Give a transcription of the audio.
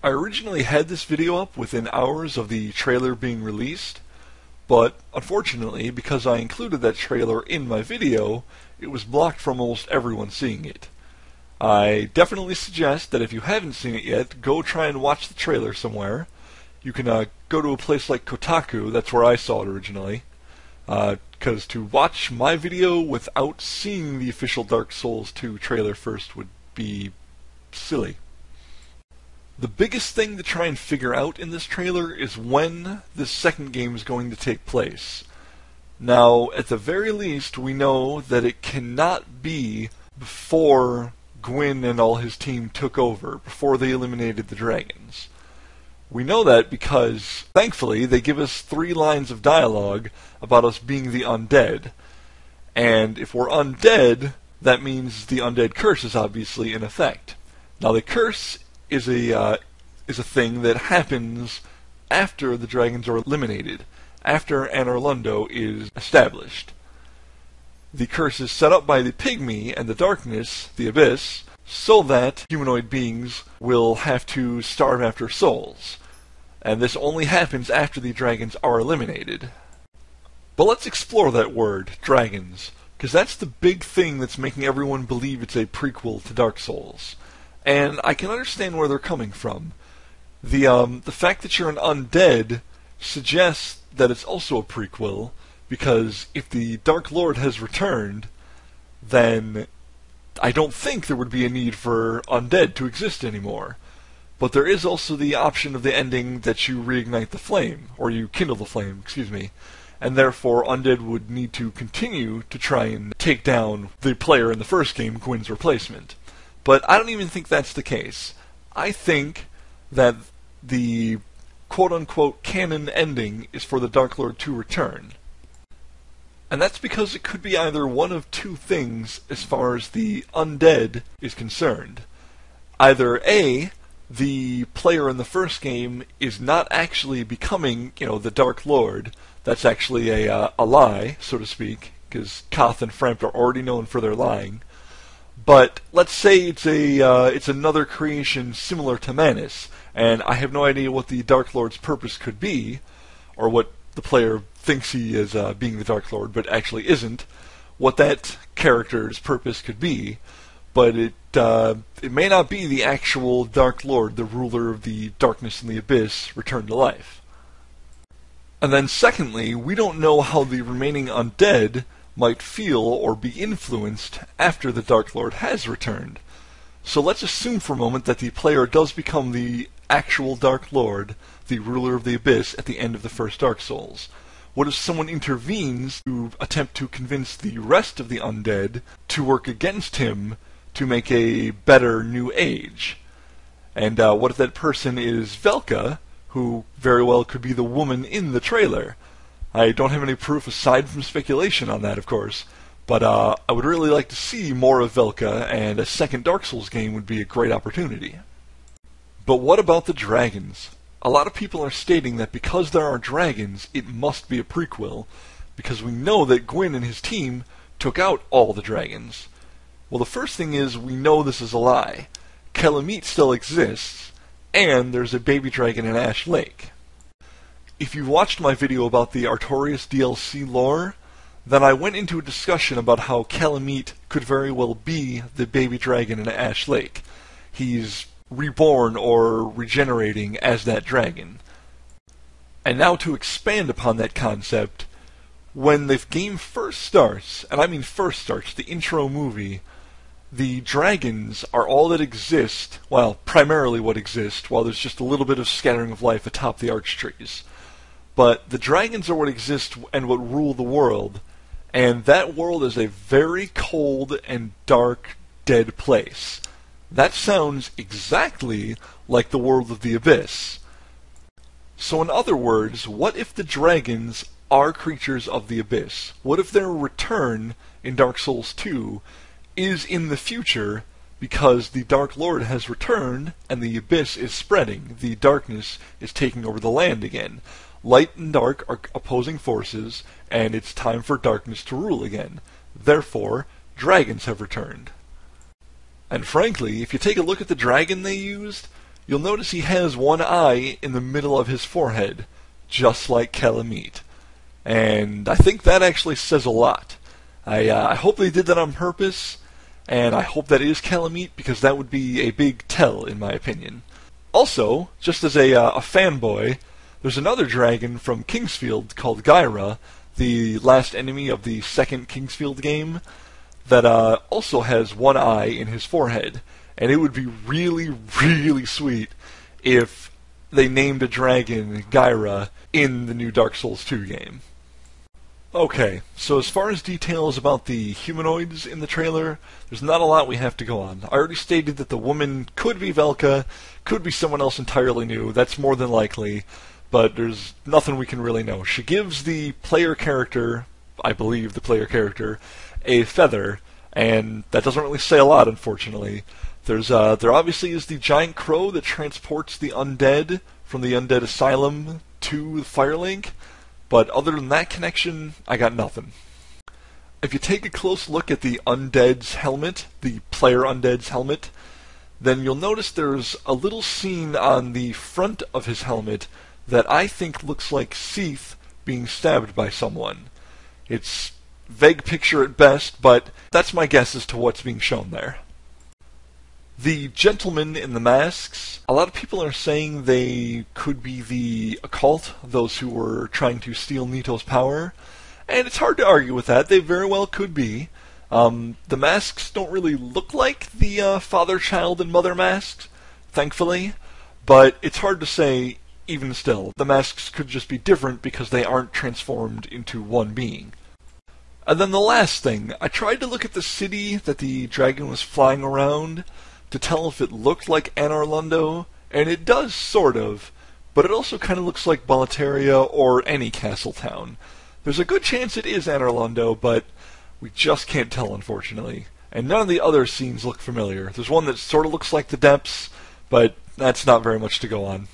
I originally had this video up within hours of the trailer being released, but unfortunately, because I included that trailer in my video, it was blocked from almost everyone seeing it. I definitely suggest that if you haven't seen it yet, go try and watch the trailer somewhere. You can go to a place like Kotaku, that's where I saw it originally, because to watch my video without seeing the official Dark Souls 2 trailer first would be silly. The biggest thing to try and figure out in this trailer is when this second game is going to take place. Now, at the very least, we know that it cannot be before Gwyn and all his team took over, before they eliminated the dragons. We know that because, thankfully, they give us 3 lines of dialogue about us being the undead. And if we're undead, that means the undead curse is obviously in effect. Now, the curse is a thing that happens after the dragons are eliminated, after Anor Londo is established. The curse is set up by the pygmy and the darkness, the abyss, so that humanoid beings will have to starve after souls. And this only happens after the dragons are eliminated. But let's explore that word, dragons, because that's the big thing that's making everyone believe it's a prequel to Dark Souls. And I can understand where they're coming from. The fact that you're an undead suggests that it's also a prequel, because if the Dark Lord has returned, then I don't think there would be a need for undead to exist anymore. But there is also the option of the ending that you reignite the flame, or you kindle the flame, excuse me, and therefore undead would need to continue to try and take down the player in the first game, Gwyn's replacement. But I don't even think that's the case. I think that the quote-unquote canon ending is for the Dark Lord to return. And that's because it could be either one of 2 things as far as the undead is concerned. Either A, the player in the first game is not actually becoming, the Dark Lord. That's actually a lie, so to speak, because Koth and Frampt are already known for their lying. But let's say it's another creation similar to Manus, and I have no idea what the Dark Lord's purpose could be, or what the player thinks he is being the Dark Lord, but actually isn't, what that character's purpose could be, but it may not be the actual Dark Lord, the ruler of the darkness and the abyss, returned to life. And then secondly, we don't know how the remaining undead might feel or be influenced after the Dark Lord has returned. So let's assume for a moment that the player does become the actual Dark Lord, the ruler of the abyss, at the end of the first Dark Souls. What if someone intervenes to attempt to convince the rest of the undead to work against him to make a better new age? And what if that person is Velka, who very well could be the woman in the trailer? I don't have any proof aside from speculation on that, of course, but I would really like to see more of Velka, and a second Dark Souls game would be a great opportunity. But what about the dragons? A lot of people are stating that because there are dragons, it must be a prequel, because we know that Gwyn and his team took out all the dragons. Well, the first thing is, we know this is a lie. Kalameet still exists, and there's a baby dragon in Ash Lake. If you've watched my video about the Artorias DLC lore, then I went into a discussion about how Kalameet could very well be the baby dragon in Ash Lake. He's reborn or regenerating as that dragon. And now to expand upon that concept, when the game first starts, and I mean first starts, the intro movie, the dragons are all that exist, well, primarily what exists, while there's just a little bit of scattering of life atop the arch trees. But the dragons are what exist and what rule the world, and that world is a very cold and dark, dead place. That sounds exactly like the world of the Abyss. So in other words, what if the dragons are creatures of the Abyss? What if their return in Dark Souls 2 is in the future because the Dark Lord has returned and the Abyss is spreading, the darkness is taking over the land again? Light and dark are opposing forces, and it's time for darkness to rule again. Therefore, dragons have returned. And frankly, if you take a look at the dragon they used, you'll notice he has one eye in the middle of his forehead, just like Calamite. And I think that actually says a lot. I hope they did that on purpose, and I hope that is Calamite, because that would be a big tell, in my opinion. Also, just as a fanboy, there's another dragon from Kingsfield called Gyra, the last enemy of the second Kingsfield game, that also has one eye in his forehead. And it would be really, really sweet if they named a dragon Gyra in the new Dark Souls 2 game. Okay, so as far as details about the humanoids in the trailer, there's not a lot we have to go on. I already stated that the woman could be Velka, could be someone else entirely new, that's more than likely, but there's nothing we can really know. She gives the player character, I believe the player character, a feather, and that doesn't really say a lot, unfortunately. There obviously is the giant crow that transports the undead from the undead asylum to Firelink, but other than that connection, I got nothing. If you take a close look at the undead's helmet, the player undead's helmet, then you'll notice there's a little scene on the front of his helmet that I think looks like Seath being stabbed by someone. It's vague picture at best, but that's my guess as to what's being shown there. The gentlemen in the masks, a lot of people are saying they could be the occult, those who were trying to steal Nito's power, and it's hard to argue with that. They very well could be. The masks don't really look like the father, child, and mother masks, thankfully, but it's hard to say even still. The masks could just be different because they aren't transformed into one being. And then the last thing, I tried to look at the city that the dragon was flying around to tell if it looked like Anor Londo, and it does sort of, but it also kind of looks like Boletaria or any castle town. There's a good chance it is Anor Londo, but we just can't tell, unfortunately. And none of the other scenes look familiar. There's one that sort of looks like the Depths, but that's not very much to go on.